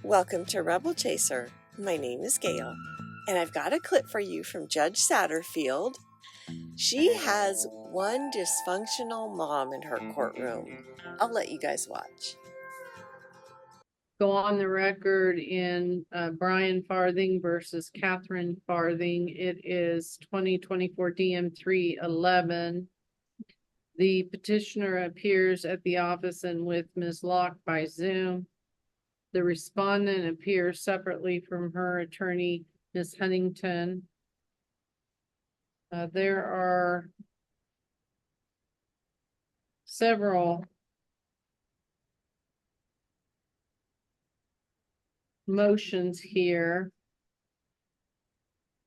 Welcome to Rebel Chaser. My name is Gail, and I've got a clip for you from Judge Satterfield. She has one dysfunctional mom in her courtroom. I'll let you guys watch. Go on the record in Brian Farthing versus Catherine Farthing. It is 2024 DM 311. The petitioner appears at the office and with Ms. Locke by Zoom. The respondent appears separately from her attorney, Ms. Huntington. There are several motions here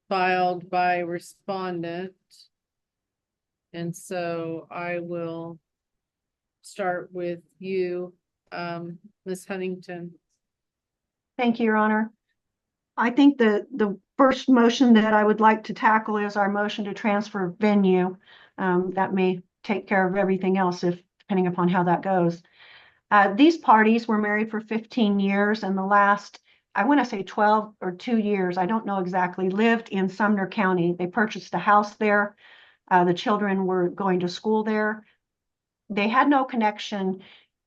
filed by respondent. And so I will start with you, Ms. Huntington. Thank you, Your Honor. I think the first motion that I would like to tackle is our motion to transfer venue. That may take care of everything else depending upon how that goes. These parties were married for 15 years, and the last, I want to say 12 or 2 years, I don't know exactly, lived in Sumner County. They purchased a house there. The children were going to school there. They had no connection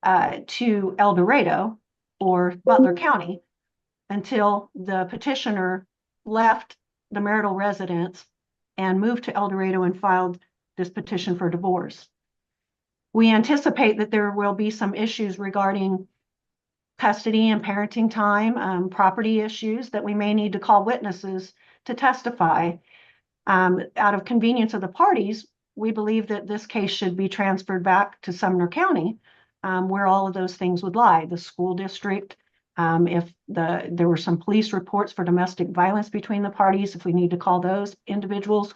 to El Dorado or Butler County until the petitioner left the marital residence and moved to El Dorado and filed this petition for divorce. We anticipate that there will be some issues regarding custody and parenting time, property issues that we may need to call witnesses to testify. Out of convenience of the parties, we believe that this case should be transferred back to Sumner County, where all of those things would lie. The school district, if there were some police reports for domestic violence between the parties, if we need to call those individuals,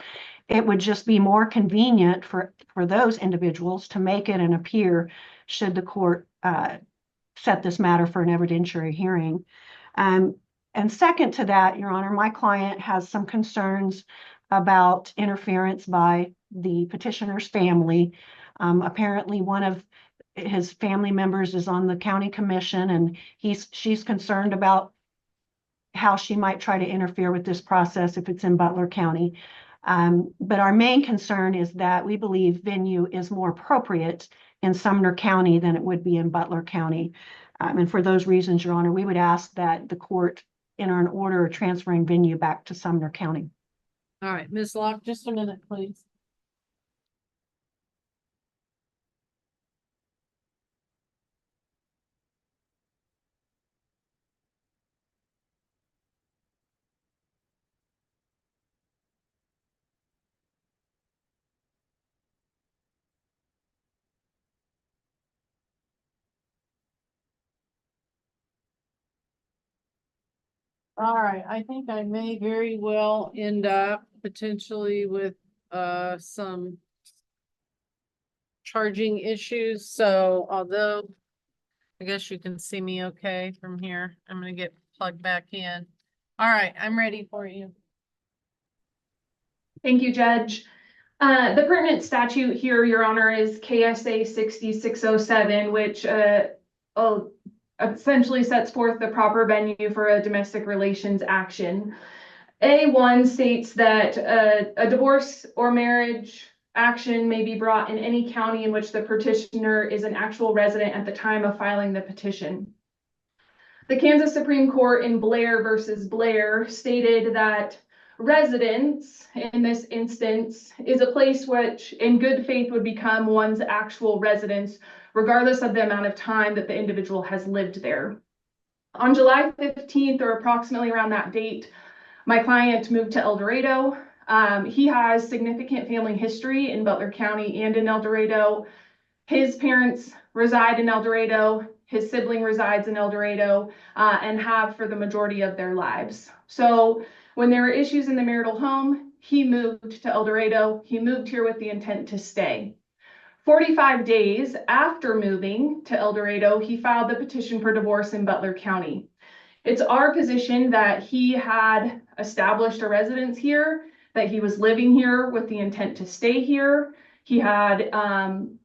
it would just be more convenient for those individuals to make it and appear should the court set this matter for an evidentiary hearing. And second to that, Your Honor, my client has some concerns about interference by the petitioner's family. Apparently one of his family members is on the county commission, and she's concerned about how she might try to interfere with this process if it's in Butler County. But our main concern is that we believe venue is more appropriate in Sumner County than it would be in Butler County. And for those reasons, Your Honor, we would ask that the court enter an order transferring venue back to Sumner County. All right, Ms. Locke, just a minute, please. All right, I think I may very well end up potentially with some charging issues. So although I guess you can see me okay from here, I'm going to get plugged back in. All right, I'm ready for you. Thank you, Judge. The pertinent statute here, Your Honor, is KSA 6607, which essentially sets forth the proper venue for a domestic relations action. A1 states that a divorce or marriage action may be brought in any county in which the petitioner is an actual resident at the time of filing the petition. The Kansas Supreme Court in Blair versus Blair stated that residence in this instance is a place which in good faith would become one's actual residence, regardless of the amount of time that the individual has lived there. On July 15th, or approximately around that date, my client moved to El Dorado. He has significant family history in Butler County and in El Dorado. His parents reside in El Dorado. His sibling resides in El Dorado and have for the majority of their lives. So when there were issues in the marital home, he moved to El Dorado. He moved here with the intent to stay. 45 days after moving to El Dorado, he filed the petition for divorce in Butler County. It's our position that he had established a residence here, that he was living here with the intent to stay here. He had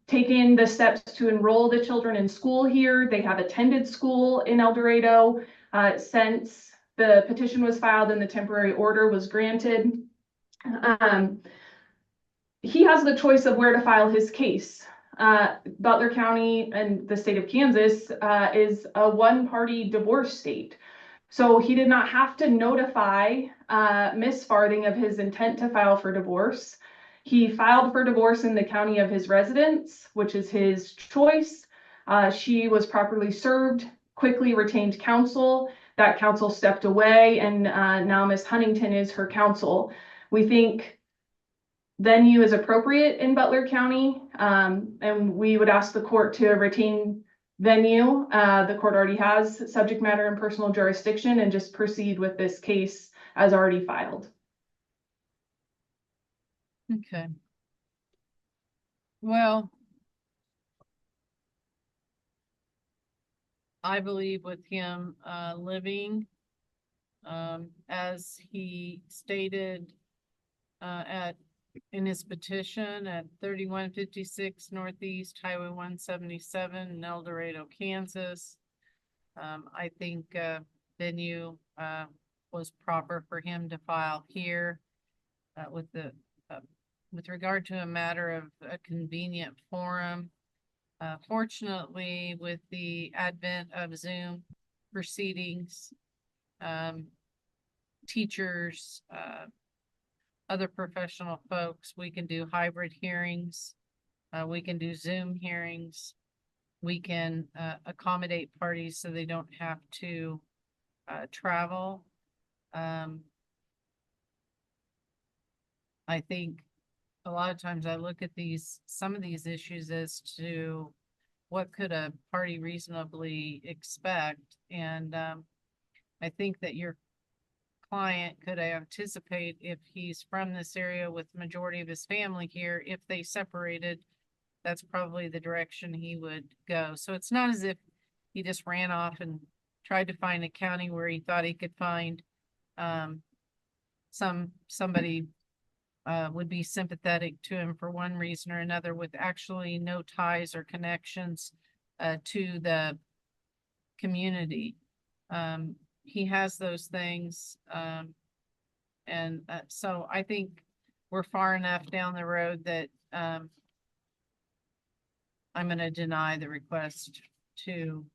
taken the steps to enroll the children in school here. They have attended school in El Dorado. since the petition was filed and the temporary order was granted. He has the choice of where to file his case. Butler County and the state of Kansas is a one-party divorce state. So he did not have to notify Miss Farthing of his intent to file for divorce. He filed for divorce in the county of his residence, which is his choice. She was properly served, quickly retained counsel. That counsel stepped away, and now Miss Huntington is her counsel. We think venue is appropriate in Butler County, and we would ask the court to retain venue. The court already has subject matter and personal jurisdiction, and just proceed with this case as already filed. Okay. Well, I believe with him living, as he stated in his petition at 3156 Northeast Highway 177 in El Dorado, Kansas. I think venue was proper for him to file here with regard to a matter of a convenient forum. Fortunately, with the advent of Zoom proceedings, teachers, other professional folks, we can do hybrid hearings. We can do Zoom hearings. We can accommodate parties so they don't have to travel. I think a lot of times I look at some of these issues as to what could a party reasonably expect. And I think that your client could anticipate, if he's from this area with the majority of his family here, if they separated, that's probably the direction he would go. So it's not as if he just ran off and tried to find a county where he thought he could find somebody would be sympathetic to him for one reason or another, with actually no ties or connections to the community. He has those things. So I think we're far enough down the road that I'm going to deny the request to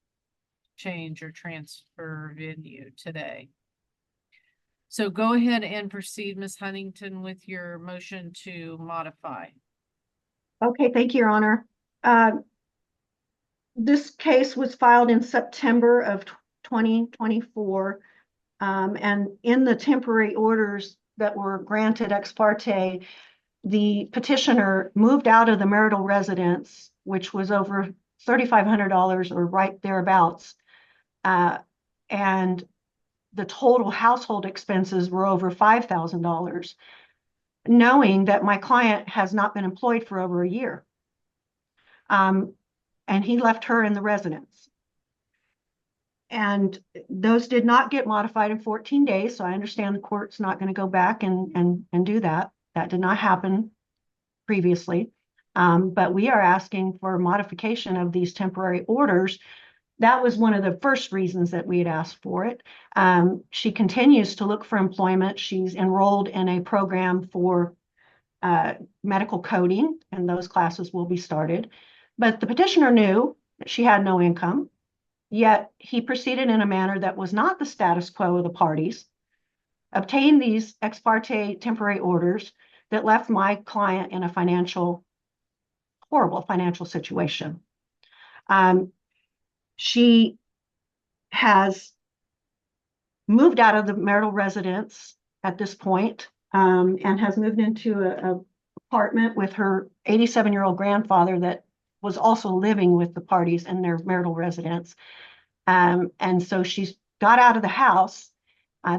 change or transfer venue today. So go ahead and proceed, Ms. Huntington, with your motion to modify. Okay, thank you, Your Honor. This case was filed in September of 2024. And in the temporary orders that were granted ex parte, the petitioner moved out of the marital residence, which was over $3,500 or right thereabouts. And the total household expenses were over $5,000, knowing that my client has not been employed for over a year. And he left her in the residence. And those did not get modified in 14 days. So I understand the court's not going to go back and do that. That did not happen previously. But we are asking for modification of these temporary orders. That was one of the first reasons that we had asked for it. She continues to look for employment. She's enrolled in a program for medical coding, and those classes will be started. But the petitioner knew that she had no income, yet he proceeded in a manner that was not the status quo of the parties, obtained these ex parte temporary orders that left my client in a horrible financial situation. She has moved out of the marital residence at this point, and has moved into an apartment with her 87-year-old grandfather that was also living with the parties in their marital residence. And so she's got out of the house.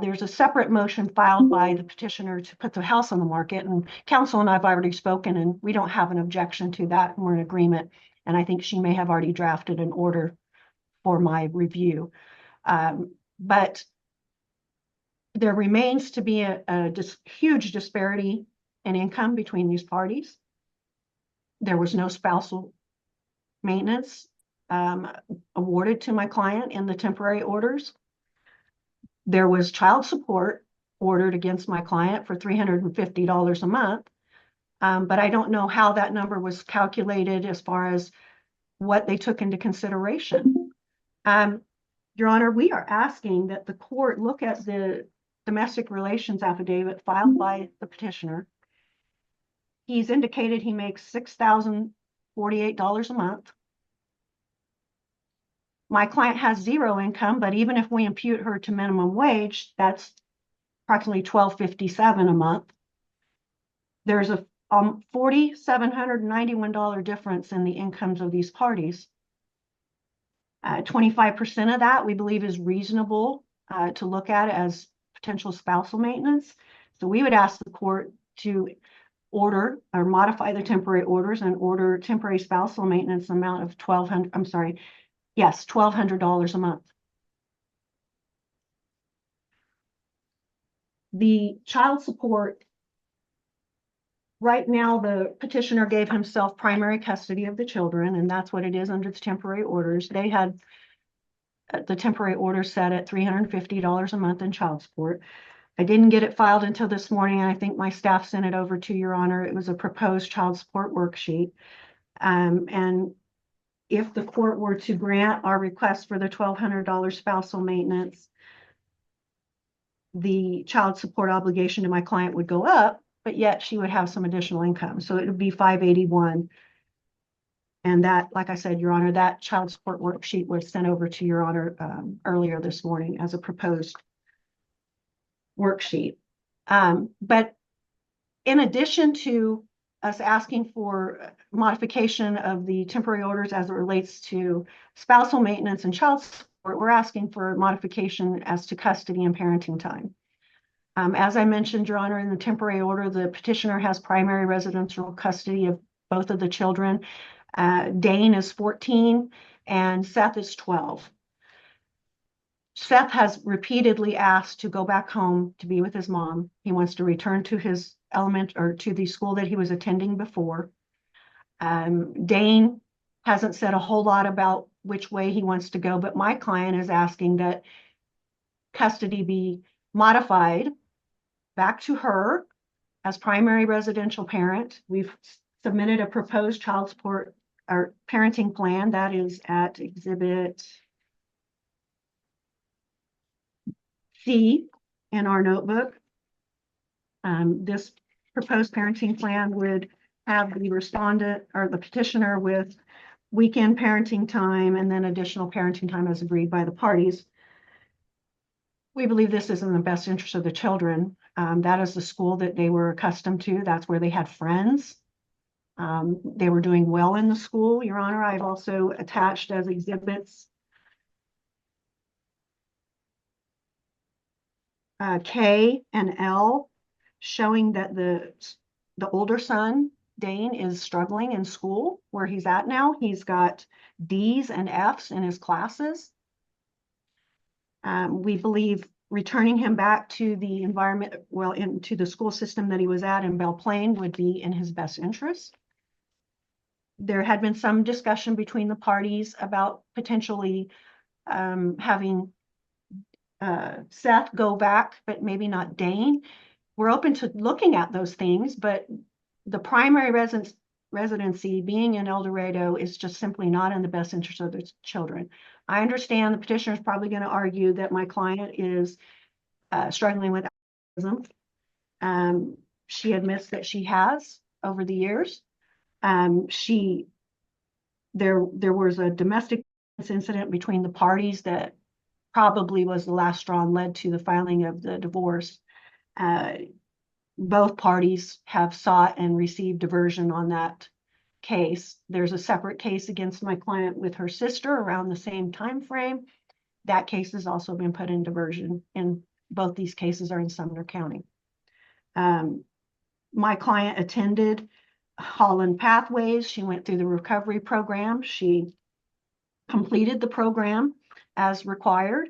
There's a separate motion filed by the petitioner to put the house on the market, and counsel and I've already spoken, and we don't have an objection to that, and we're in agreement. And I think she may have already drafted an order for my review. But there remains to be a huge disparity in income between these parties. There was no spousal maintenance awarded to my client in the temporary orders. There was child support ordered against my client for $350 a month. But I don't know how that number was calculated as far as what they took into consideration. Your Honor, we are asking that the court look at the domestic relations affidavit filed by the petitioner. He's indicated he makes $6,048 a month. My client has zero income, but even if we impute her to minimum wage, that's approximately $1,257 a month. There's a $4,791 difference in the incomes of these parties. 25% of that we believe is reasonable to look at as potential spousal maintenance. So we would ask the court to order or modify the temporary orders and order temporary spousal maintenance amount of $1,200 a month. The child support, right now the petitioner gave himself primary custody of the children, and that's what it is under the temporary orders. They had the temporary order set at $350 a month in child support. I didn't get it filed until this morning, and I think my staff sent it over to Your Honor. It was a proposed child support worksheet. And if the court were to grant our request for the $1,200 spousal maintenance, the child support obligation to my client would go up, but yet she would have some additional income. So it would be $581. And that, like I said, Your Honor, that child support worksheet was sent over to Your Honor earlier this morning as a proposed worksheet. But in addition to us asking for modification of the temporary orders as it relates to spousal maintenance and child support, we're asking for modification as to custody and parenting time. As I mentioned, Your Honor, in the temporary order, the petitioner has primary residential custody of both of the children. Dane is 14 and Seth is 12. Seth has repeatedly asked to go back home to be with his mom. He wants to return to his to the school that he was attending before. Dane hasn't said a whole lot about which way he wants to go, but my client is asking that custody be modified back to her as primary residential parent. We've submitted a proposed child support or parenting plan that is at Exhibit C in our notebook. This proposed parenting plan would have the respondent or the petitioner with weekend parenting time and then additional parenting time as agreed by the parties. We believe this is in the best interest of the children. That is the school that they were accustomed to. That's where they had friends. They were doing well in the school, Your Honor. I've also attached as exhibits K and L, showing that the older son, Dane, is struggling in school where he's at now. He's got D's and F's in his classes. We believe returning him back to the environment, well, into the school system that he was at in Belle Plaine would be in his best interest. There had been some discussion between the parties about potentially having Seth go back, but maybe not Dane. We're open to looking at those things, but the primary residency being in El Dorado is just simply not in the best interest of the children. I understand the petitioner is probably going to argue that my client is struggling with alcoholism. She admits that she has over the years. There was a domestic incident between the parties that probably was the last straw and led to the filing of the divorce. Both parties have sought and received diversion on that case. There's a separate case against my client with her sister around the same time frame. That case has also been put in diversion, and both these cases are in Sumner County. My client attended Holland Pathways. She went through the recovery program. She completed the program as required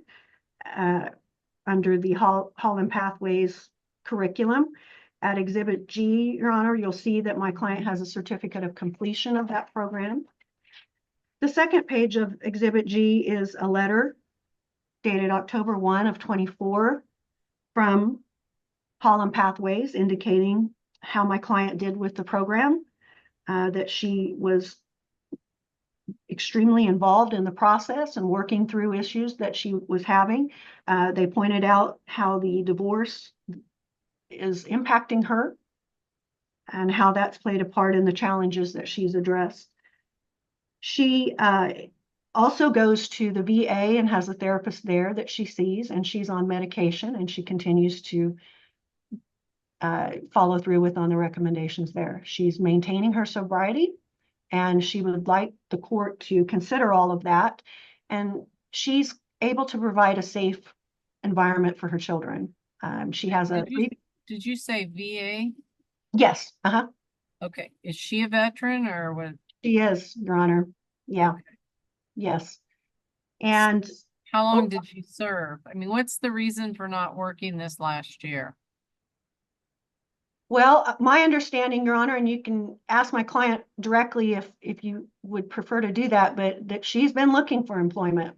under the Holland Pathways curriculum. At Exhibit G, Your Honor, you'll see that my client has a certificate of completion of that program. The second page of Exhibit G is a letter dated October 1 of 24 from Holland Pathways indicating how my client did with the program, that she was extremely involved in the process and working through issues that she was having. They pointed out how the divorce is impacting her and how that's played a part in the challenges that she's addressed. She also goes to the VA and has a therapist there that she sees, and she's on medication, and she continues to follow through with on the recommendations there. She's maintaining her sobriety, and she would like the court to consider all of that. And she's able to provide a safe environment for her children. She has a... Did you say VA? Yes. Okay. Is she a veteran or what? She is, Your Honor. Yeah. Okay. Yes. And how long did she serve? I mean, what's the reason for not working this last year? Well, my understanding, Your Honor, and you can ask my client directly if you would prefer to do that, but that she's been looking for employment.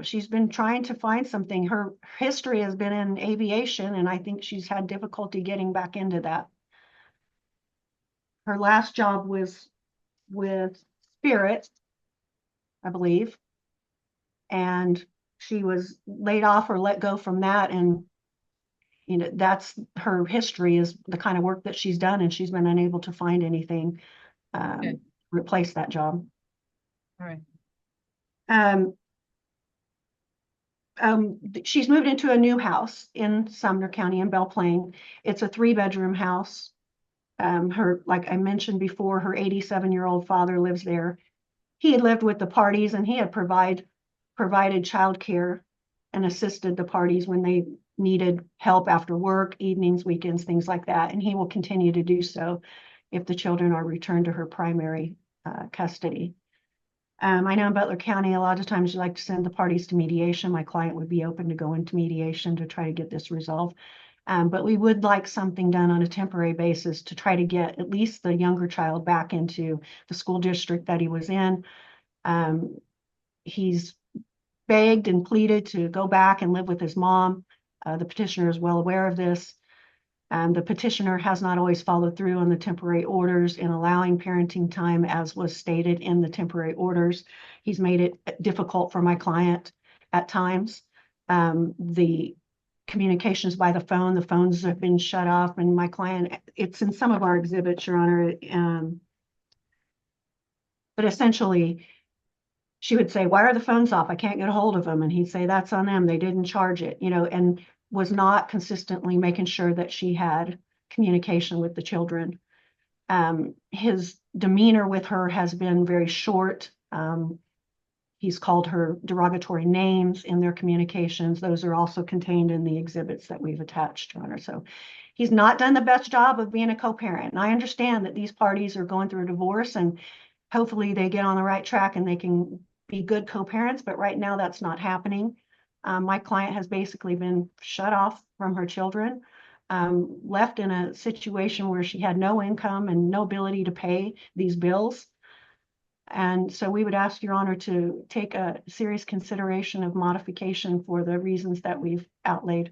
She's been trying to find something. Her history has been in aviation, and I think she's had difficulty getting back into that. Her last job was with Spirit, I believe, and she was laid off or let go from that, and you know, that's her history, is the kind of work that she's done, and she's been unable to find anything replace that job. All right. She's moved into a new house in Sumner County in Belle Plaine. It's a 3-bedroom house. Like I mentioned before, her 87-year-old father lives there. He had lived with the parties, and he had provided childcare and assisted the parties when they needed help after work, evenings, weekends, things like that. And he will continue to do so if the children are returned to her primary custody. I know in Butler County, a lot of times you like to send the parties to mediation. My client would be open to go into mediation to try to get this resolved. But we would like something done on a temporary basis to try to get at least the younger child back into the school district that he was in. He's begged and pleaded to go back and live with his mom. The petitioner is well aware of this. The petitioner has not always followed through on the temporary orders in allowing parenting time as was stated in the temporary orders. He's made it difficult for my client at times. The communications by the phones have been shut off, and my client, it's in some of our exhibits, Your Honor. But essentially, she would say, "Why are the phones off? I can't get a hold of them." And he'd say, "That's on them. They didn't charge it," you know, and was not consistently making sure that she had communication with the children. His demeanor with her has been very short. He's called her derogatory names in their communications. Those are also contained in the exhibits that we've attached, Your Honor. So he's not done the best job of being a co-parent. And I understand that these parties are going through a divorce, and hopefully they get on the right track and they can be good co-parents, but right now that's not happening. My client has basically been shut off from her children, left in a situation where she had no income and no ability to pay these bills. And so we would ask Your Honor to take a serious consideration of modification for the reasons that we've outlaid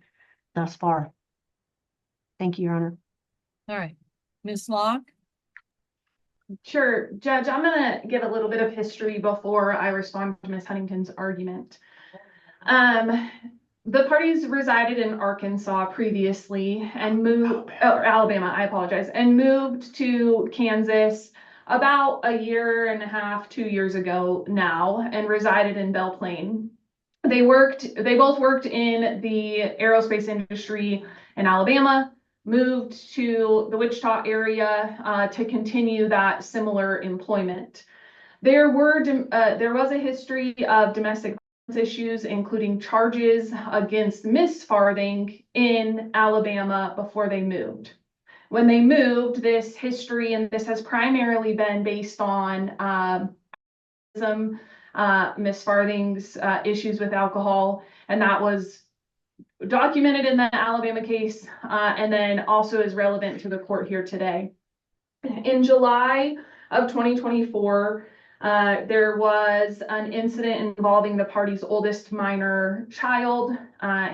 thus far. Thank you, Your Honor. All right. Ms. Locke? Sure, Judge, I'm going to give a little bit of history before I respond to Ms. Huntington's argument. The parties resided in Arkansas previously and moved, Alabama, I apologize, and moved to Kansas about a year and a half, 2 years ago now, and resided in Belle Plaine. They both worked in the aerospace industry in Alabama, moved to the Wichita area to continue that similar employment. There was a history of domestic violence issues, including charges against Miss Farthing in Alabama before they moved. When they moved, this history, and this has primarily been based on Miss Farthing's issues with alcohol, and that was documented in the Alabama case, and then also is relevant to the court here today. In July of 2024, There was an incident involving the party's oldest minor child.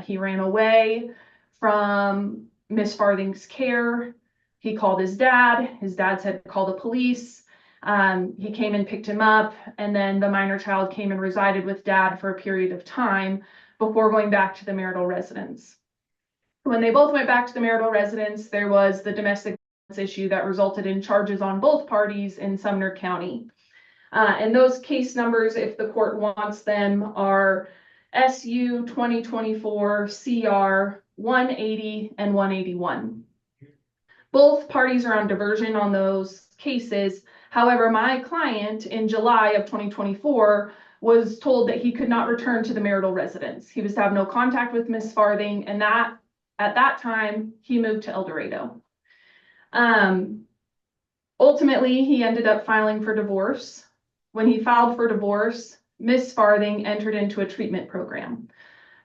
He ran away from Miss Farthing's care. He called his dad. His dad said, call the police. He came and picked him up, and then the minor child came and resided with dad for a period of time before going back to the marital residence. When they both went back to the marital residence, there was the domestic violence issue that resulted in charges on both parties in Sumner County. And those case numbers, if the court wants them, are SU 2024 CR 180 and 181. Both parties are on diversion on those cases. However, my client in July of 2024 was told that he could not return to the marital residence. He was to have no contact with Miss Farthing, and that at that time he moved to El Dorado. Ultimately, he ended up filing for divorce. When he filed for divorce, Miss Farthing entered into a treatment program.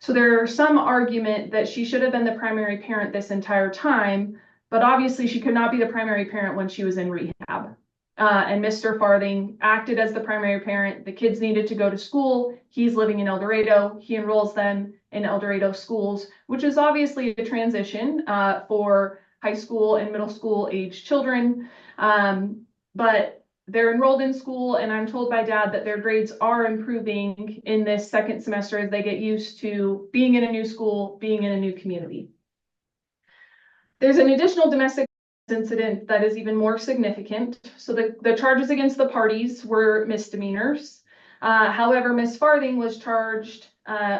So there's some argument that she should have been the primary parent this entire time, but obviously she could not be the primary parent when she was in rehab. And Mr. Farthing acted as the primary parent. The kids needed to go to school. He's living in El Dorado. He enrolls them in El Dorado schools, which is obviously a transition for high school and middle school age children. But they're enrolled in school, and I'm told by dad that their grades are improving in this second semester as they get used to being in a new school, being in a new community. There's an additional domestic incident that is even more significant. So the charges against the parties were misdemeanors. However, Miss Farthing was charged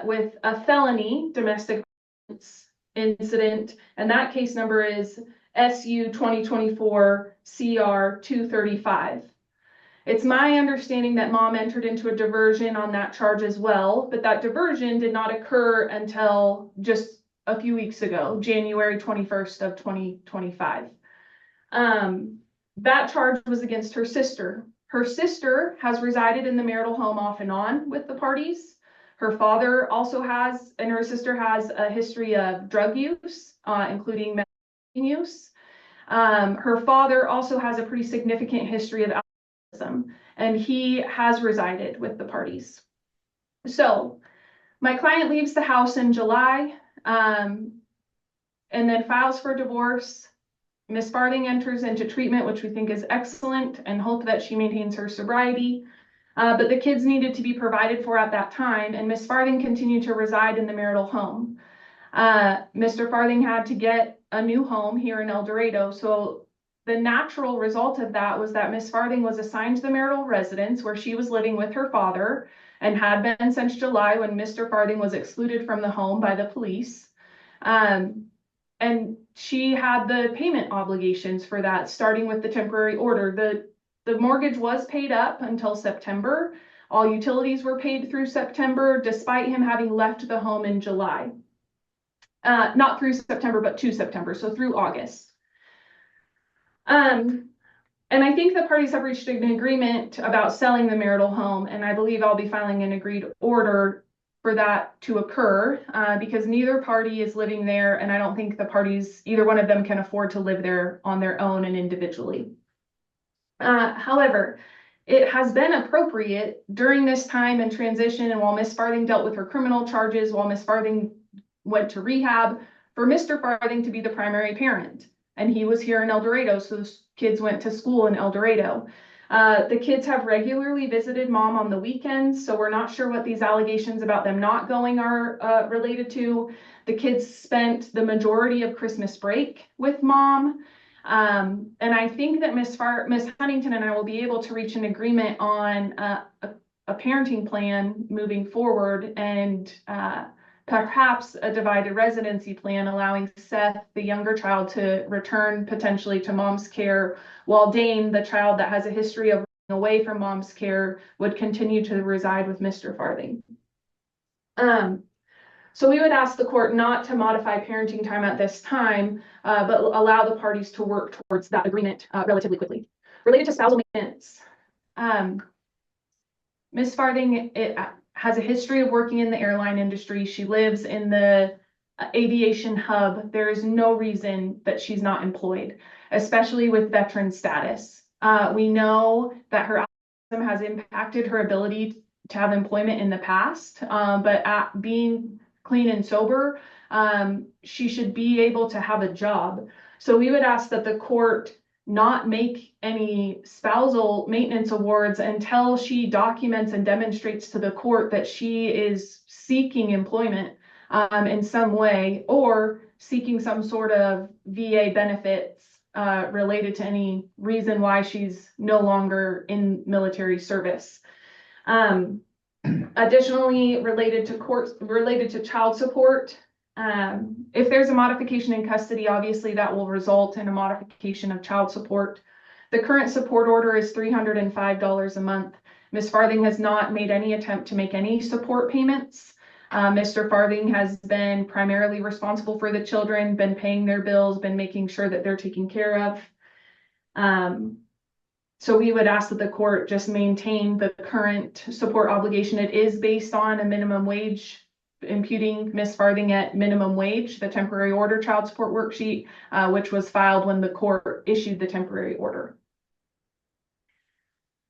with a felony domestic violence incident, and that case number is SU 2024 CR 235. It's my understanding that mom entered into a diversion on that charge as well, but that diversion did not occur until just a few weeks ago, January 21st of 2025. That charge was against her sister. Her sister has resided in the marital home off and on with the parties. Her father also has, and her sister has a history of drug use, including medication use. Her father also has a pretty significant history of alcoholism, and he has resided with the parties. So my client leaves the house in July, and then files for divorce. Miss Farthing enters into treatment, which we think is excellent, and hope that she maintains her sobriety. But the kids needed to be provided for at that time, and Miss Farthing continued to reside in the marital home. Mr. Farthing had to get a new home here in El Dorado. So the natural result of that was that Miss Farthing was assigned to the marital residence where she was living with her father and had been since July, when Mr. Farthing was excluded from the home by the police. And she had the payment obligations for that, starting with the temporary order. The mortgage was paid up until September. All utilities were paid through September, despite him having left the home in July. Not through September, but to September, so through August. And I think the parties have reached an agreement about selling the marital home, and I believe I'll be filing an agreed order for that to occur, because neither party is living there, and I don't think the parties, either one of them, can afford to live there on their own and individually. However, it has been appropriate during this time and transition, and while Miss Farthing dealt with her criminal charges, while Miss Farthing went to rehab, for Mr. Farthing to be the primary parent. And he was here in El Dorado, so the kids went to school in El Dorado. The kids have regularly visited mom on the weekends, so we're not sure what these allegations about them not going are related to. The kids spent the majority of Christmas break with mom. And I think that Miss Huntington and I will be able to reach an agreement on a parenting plan moving forward, and perhaps a divided residency plan, allowing Seth, the younger child, to return potentially to mom's care, while Dane, the child that has a history of running away from mom's care, would continue to reside with Mr. Farthing. So we would ask the court not to modify parenting time at this time, but allow the parties to work towards that agreement relatively quickly. Related to spousal maintenance, Ms. Farthing has a history of working in the airline industry. She lives in the aviation hub. There is no reason that she's not employed, especially with veteran status. We know that her has impacted her ability to have employment in the past. But at being clean and sober, she should be able to have a job. So we would ask that the court not make any spousal maintenance awards until she documents and demonstrates to the court that she is seeking employment in some way, or seeking some sort of VA benefits related to any reason why she's no longer in military service. Additionally, related to child support, if there's a modification in custody, obviously that will result in a modification of child support. The current support order is $305 a month. Ms. Farthing has not made any attempt to make any support payments. Mr. Farthing has been primarily responsible for the children, been paying their bills, been making sure that they're taken care of. So we would ask that the court just maintain the current support obligation. It is based on a minimum wage, imputing Ms. Farthing at minimum wage, the temporary order child support worksheet, which was filed when the court issued the temporary order.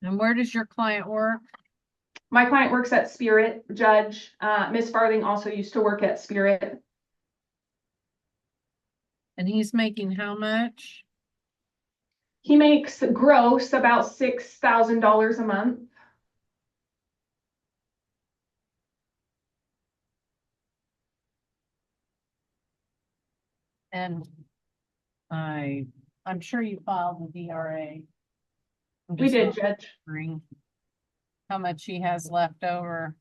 And where does your client work? My client works at Spirit, Judge. Ms. Farthing also used to work at Spirit. And he's making how much? He makes gross about $6,000 a month. And I'm sure you filed the DRA. We did, Judge. How much he has left over.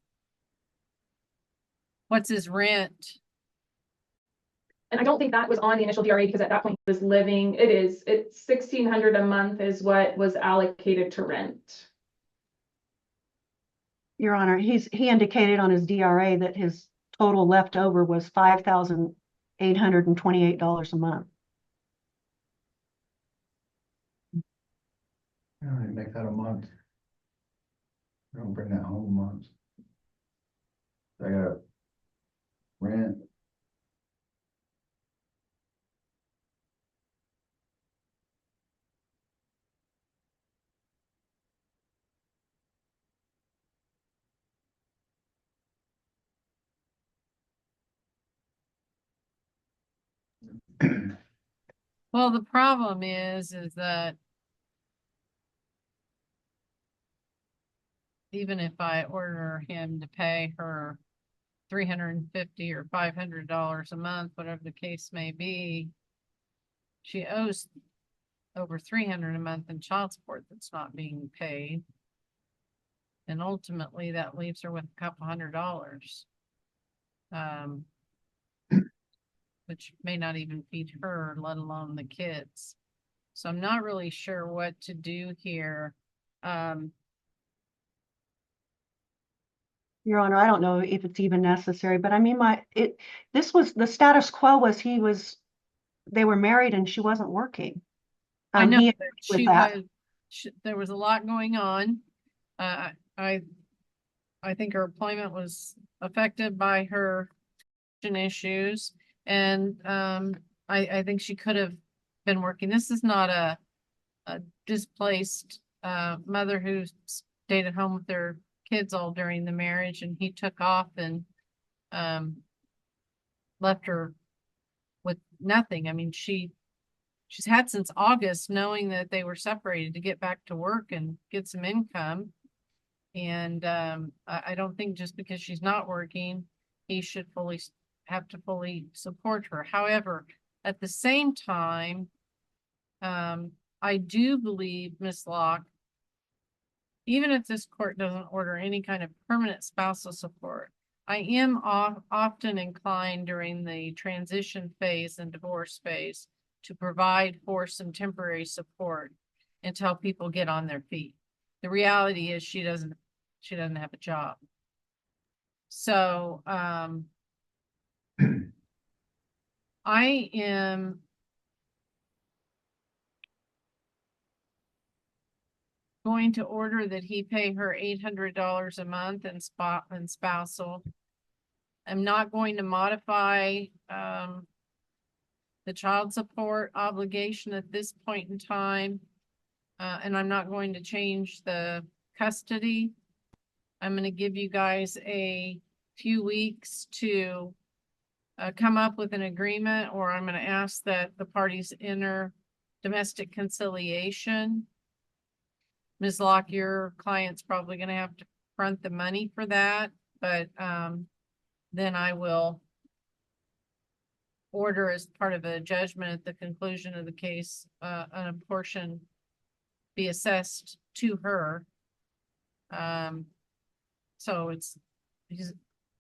What's his rent? And I don't think that was on the initial DRA because at that point he was living, it's $1,600 a month is what was allocated to rent. Your Honor, he indicated on his DRA that his total left over was $5,828 a month. I don't make that a month. I don't bring that home a month. I got rent. Well, the problem is that even if I order him to pay her $350 or $500 a month, whatever the case may be, she owes over $300 a month in child support that's not being paid. And ultimately that leaves her with a couple $100. Which may not even feed her, let alone the kids. So I'm not really sure what to do here. Your Honor, I don't know if it's even necessary, but I mean, this was the status quo was they were married and she wasn't working. I know He that agreed with that. there was a lot going on. I think her employment was affected by her issues. And I think she could have been working. This is not a displaced mother who stayed at home with their kids all during the marriage, and he took off and left her with nothing. I mean, she's had since August knowing that they were separated to get back to work and get some income. And I don't think just because she's not working, he should have to fully support her. However, at the same time, I do believe, Ms. Locke, even if this court doesn't order any kind of permanent spousal support, I am often inclined during the transition phase and divorce phase to provide for some temporary support until people get on their feet. The reality is she doesn't have a job. So, I am going to order that he pay her $800 a month in spousal. I'm not going to modify the child support obligation at this point in time. And I'm not going to change the custody. I'm going to give you guys a few weeks to come up with an agreement, or I'm going to ask that the parties enter domestic conciliation. Ms. Locke, your client's probably going to have to front the money for that, but then I will order as part of a judgment at the conclusion of the case, a portion be assessed to her. So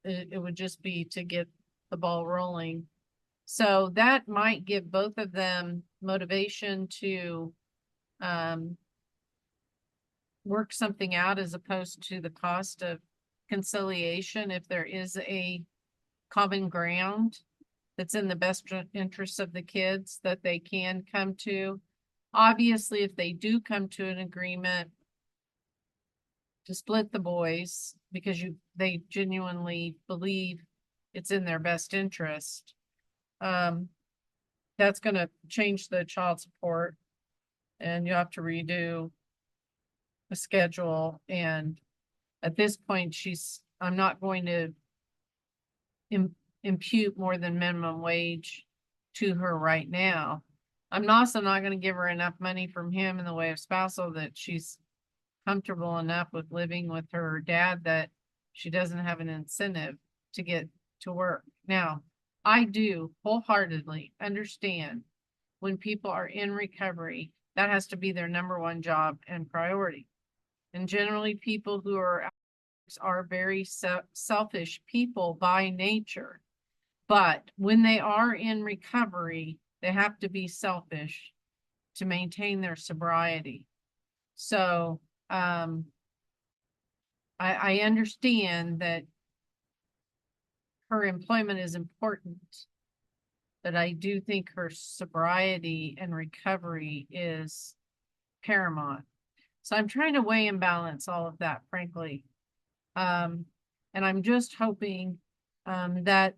it would just be to get the ball rolling. So that might give both of them motivation to work something out, as opposed to the cost of conciliation, if there is a common ground that's in the best interest of the kids that they can come to. Obviously, if they do come to an agreement to split the boys because they genuinely believe it's in their best interest, that's going to change the child support, and you have to redo the schedule. And at this point, I'm not going to impute more than minimum wage to her right now. I'm also not going to give her enough money from him in the way of spousal that she's comfortable enough with living with her dad that she doesn't have an incentive to get to work. Now, I do wholeheartedly understand when people are in recovery, that has to be their number one job and priority. And generally, people who are very selfish people by nature. But when they are in recovery, they have to be selfish to maintain their sobriety. So I understand that her employment is important, but I do think her sobriety and recovery is paramount. So I'm trying to weigh and balance all of that, frankly. And I'm just hoping that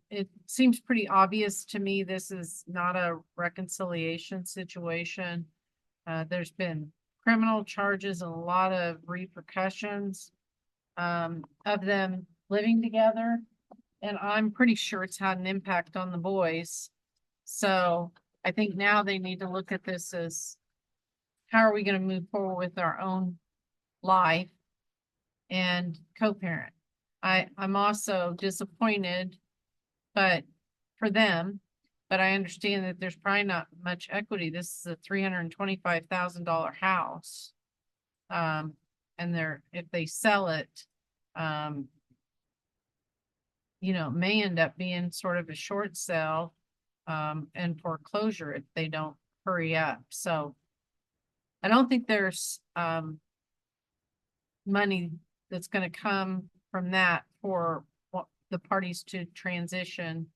it seems pretty obvious to me this is not a reconciliation situation. There's been criminal charges and a lot of repercussions of them living together. And I'm pretty sure it's had an impact on the boys. So I think now they need to look at this as, how are we going to move forward with our own life and co-parent? I'm also disappointed, but for them, but I understand that there's probably not much equity. This is a $325,000 house. And if they sell it, may end up being sort of a short sale, and foreclosure if they don't hurry up. So I don't think there's, money that's going to come from that for the parties to transition,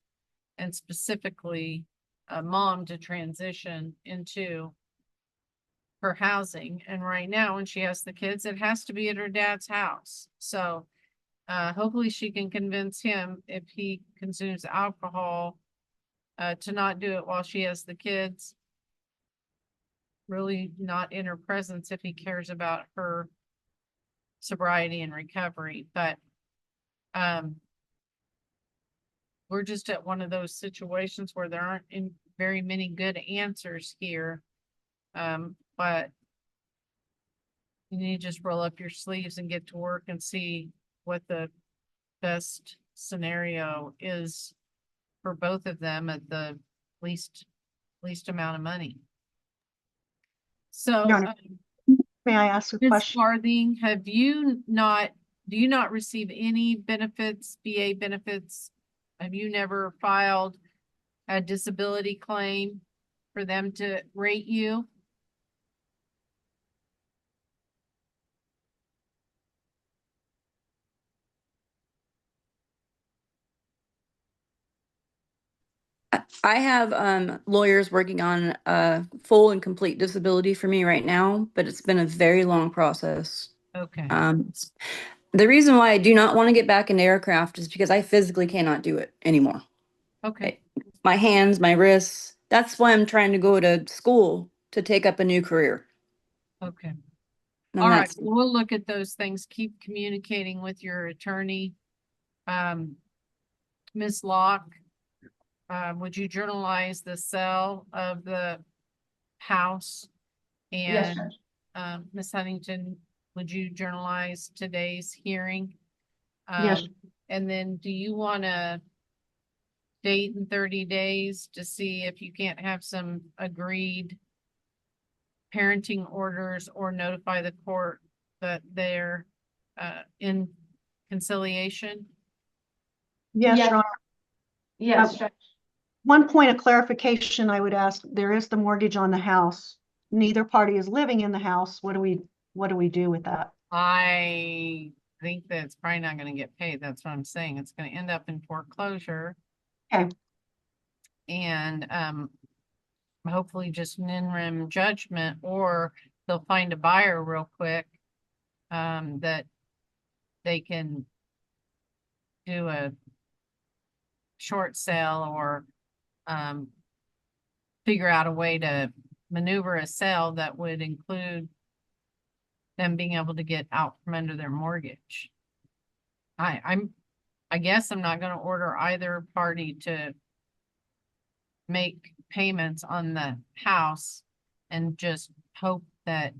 and specifically a mom to transition into her housing. And right now, when she has the kids, it has to be at her dad's house. So hopefully she can convince him, if he consumes alcohol, to not do it while she has the kids. Really not in her presence if he cares about her sobriety and recovery. But we're just at one of those situations where there aren't very many good answers here. But you need to just roll up your sleeves and get to work and see what the best scenario is for both of them at the least amount of money. So may I ask a Ms. question? Farthing, do you not receive any benefits, VA benefits? Have you never filed a disability claim for them to rate you? I have lawyers working on a full and complete disability for me right now, but it's been a very long process. Okay. The reason why I do not want to get back into aircraft is because I physically cannot do it anymore. Okay. My hands, my wrists. That's why I'm trying to go to school to take up a new career. Okay. And All right, that's- we'll look at those things. Keep communicating with your attorney. Ms. Locke, would you journalize the sale of the house? Yes, And Judge. Ms. Huntington, would you journalize today's hearing? Yes. And then do you want to date in 30 days to see if you can't have some agreed parenting orders or notify the court that they're in conciliation? Yes, Yes. Your Honor. Yes, Judge. One point of clarification I would ask, there is the mortgage on the house. Neither party is living in the house. What do we do with that? I think that it's probably not going to get paid. That's what I'm saying. It's going to end up in foreclosure. Okay. And hopefully just an interim judgment, or they'll find a buyer real quick that they can do a short sale, or figure out a way to maneuver a sale that would include them being able to get out from under their mortgage. I guess I'm not going to order either party to make payments on the house and just hope that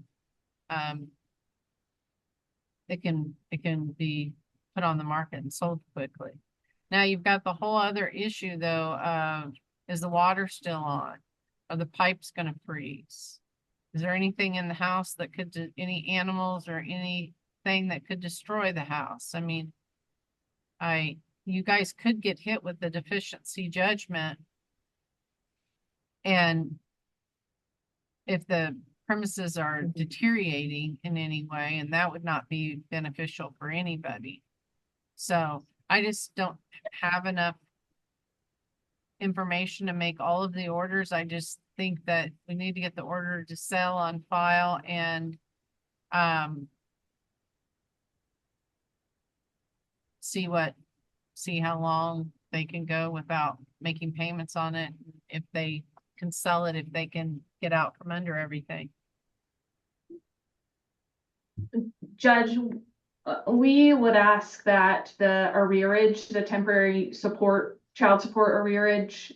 it can be put on the market and sold quickly. Now you've got the whole other issue though of, is the water still on? Are the pipes going to freeze? Is there anything in the house that could, any animals or anything that could destroy the house? I mean, you guys could get hit with the deficiency judgment. And if the premises are deteriorating in any way, and that would not be beneficial for anybody. So I just don't have enough information to make all of the orders. I just think that we need to get the order to sell on file and see how long they can go without making payments on it. If they can sell it, if they can get out from under everything. Judge, we would ask that the arrearage, the temporary support, child support arrearage,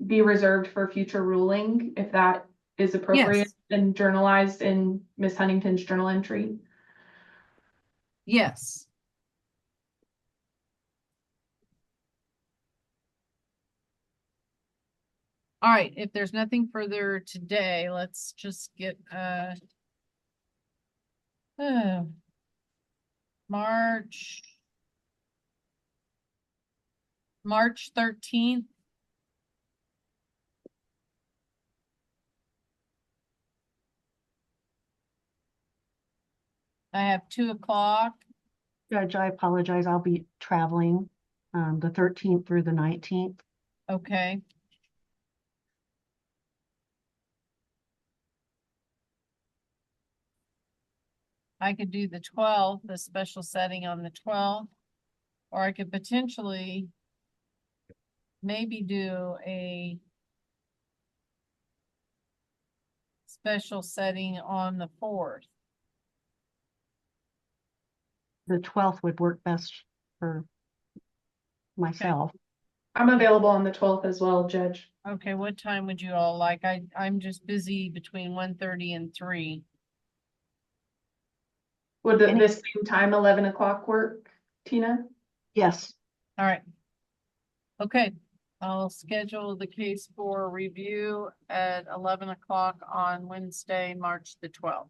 be reserved for future ruling, if that is appropriate. Yes. And journalized in Ms. Huntington's journal entry. Yes. All right, if there's nothing further today, let's just get March 13th. I have 2 o'clock. Judge, I apologize. I'll be traveling the 13th through the 19th. Okay. I could do the 12th, the special setting on the 12th, or I could potentially maybe do a special setting on the 4th. The 12th would work best for myself. I'm available on the 12th as well, Judge. Okay, what time would you all like? I'm just busy between 1:30 and 3. Would the same time, 11 o'clock work, Tina? Yes. All right. Okay, I'll schedule the case for review at 11 o'clock on Wednesday, March the 12th.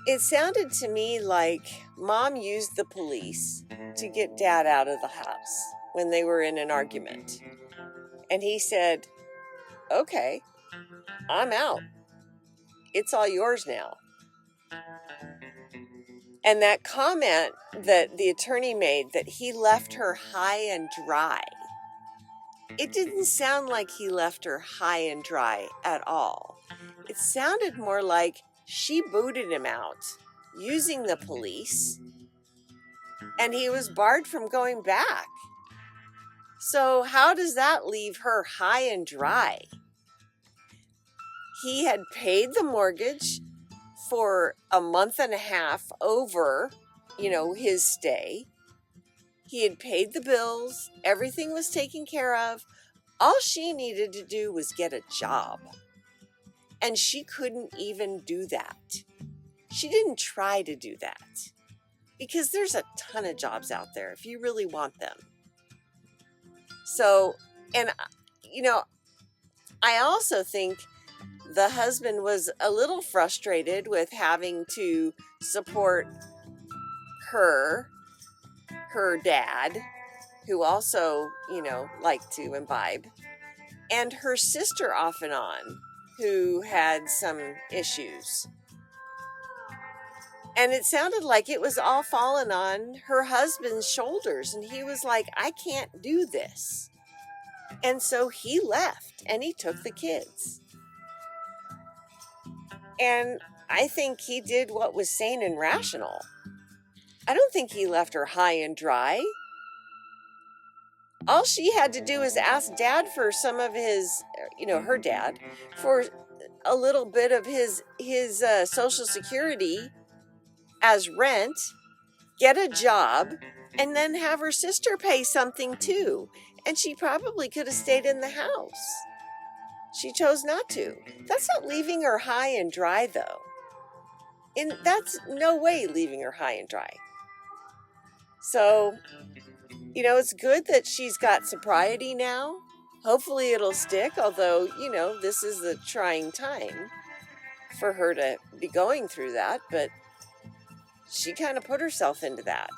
It sounded to me like Mom used the police to get Dad out of the house when they were in an argument. And he said, "Okay, I'm out. It's all yours now." And that comment that the attorney made, that he left her high and dry, it didn't sound like he left her high and dry at all. It sounded more like she booted him out using the police, and he was barred from going back. So how does that leave her high and dry? He had paid the mortgage for a month and a half over, his stay. He had paid the bills. Everything was taken care of. All she needed to do was get a job. And she couldn't even do that. She didn't try to do that. Because there's a ton of jobs out there if you really want them. So, and, I also think the husband was a little frustrated with having to support her dad, who also, liked to imbibe, and her sister off and on, who had some issues. And it sounded like it was all falling on her husband's shoulders. And he was like, I can't do this. And so he left and he took the kids. And I think he did what was sane and rational. I don't think he left her high and dry. All she had to do is ask Dad for some of his, her dad, for a little bit of his Social Security as rent, get a job, and then have her sister pay something too. And she probably could have stayed in the house. She chose not to. That's not leaving her high and dry, though. And that's no way leaving her high and dry. So, it's good that she's got sobriety now. Hopefully it'll stick, although, this is a trying time for her to be going through that. But she kind of put herself into that.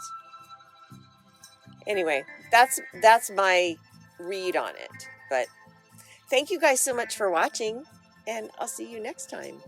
Anyway, that's my read on it. But thank you guys so much for watching, and I'll see you next time.